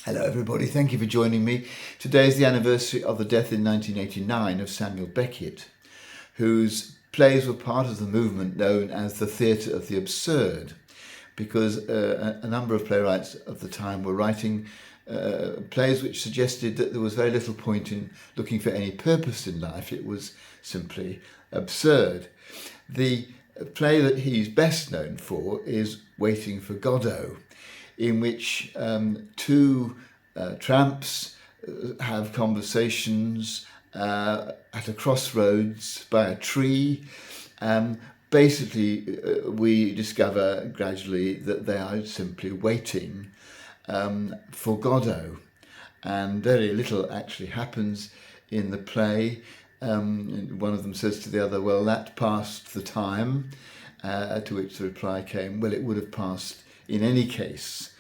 Hello everybody, thank you for joining me. Today is the anniversary of the death in 1989 of Samuel Beckett, whose plays were part of the movement known as the theatre of the absurd, because a number of playwrights of the time were writing plays which suggested that there was very little point in looking for any purpose in life. It was simply absurd. The play that he's best known for is Waiting for Godot, in which two tramps have conversations at a crossroads by a tree. Basically, we discover gradually that they are simply waiting for Godot, and very little actually happens in the play. One of them says to the other, "Well, that passed the time," to which the reply came, "Well, it would have passed in any case,"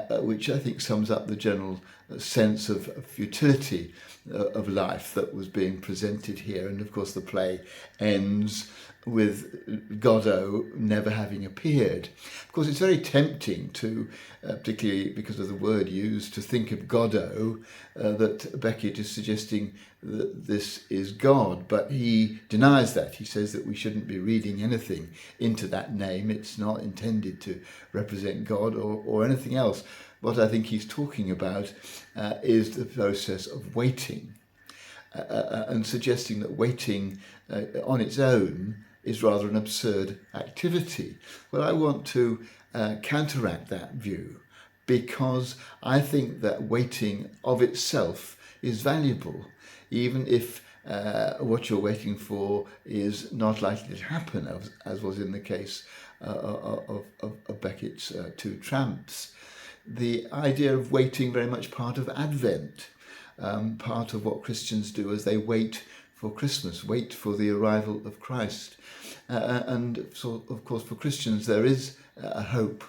which I think sums up the general sense of futility of life that was being presented here. And of course the play ends with Godot never having appeared. Of course, it's very tempting to, particularly because of the word used, to think of Godot, that Beckett is suggesting that this is God, but he denies that. He says that we shouldn't be reading anything into that name. It's not intended to represent God or anything else. What I think he's talking about is the process of waiting, and suggesting that waiting on its own is rather an absurd activity. Well, I want to counteract that view, because I think that waiting of itself is valuable, even if what you're waiting for is not likely to happen, as was in the case of Beckett's two tramps. The idea of waiting very much part of Advent, part of what Christians do as they wait for Christmas, wait for the arrival of Christ. And so, of course, for Christians there is a hope.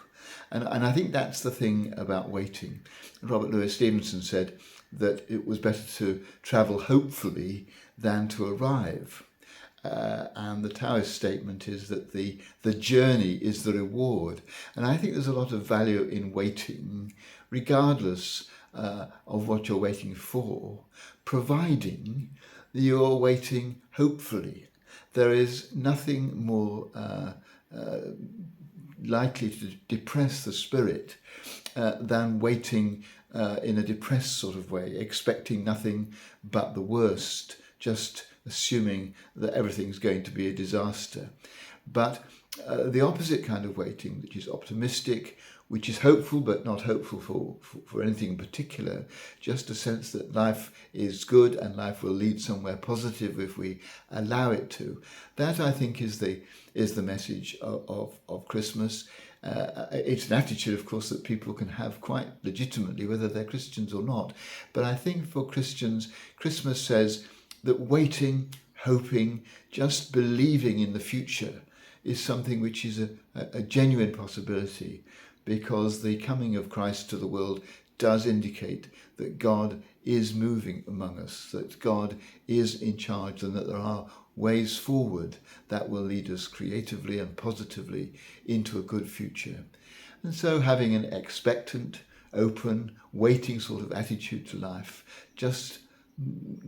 And I think that's the thing about waiting. Robert Louis Stevenson said that it was better to travel hopefully than to arrive. And the Taoist statement is that the journey is the reward. And I think there's a lot of value in waiting, regardless of what you're waiting for, providing you're waiting hopefully. There is nothing more likely to depress the spirit than waiting in a depressed sort of way, expecting nothing but the worst, just assuming that everything's going to be a disaster. But the opposite kind of waiting, which is optimistic, which is hopeful but not hopeful for anything in particular, just a sense that life is good and life will lead somewhere positive if we allow it to. That, I think, is the message of Christmas. It's an attitude, of course, that people can have quite legitimately, whether they're Christians or not. But I think for Christians, Christmas says that waiting, hoping, just believing in the future is something which is a genuine possibility, because the coming of Christ to the world does indicate that God is moving among us, that God is in charge, and that there are ways forward that will lead us creatively and positively into a good future. And so having an expectant, open, waiting sort of attitude to life, just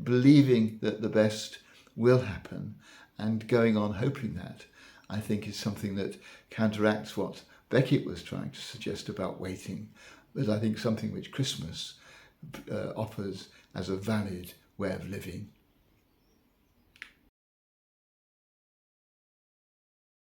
believing that the best will happen and going on hoping that, I think is something that counteracts what Beckett was trying to suggest about waiting, but I think something which Christmas offers as a valid way of living.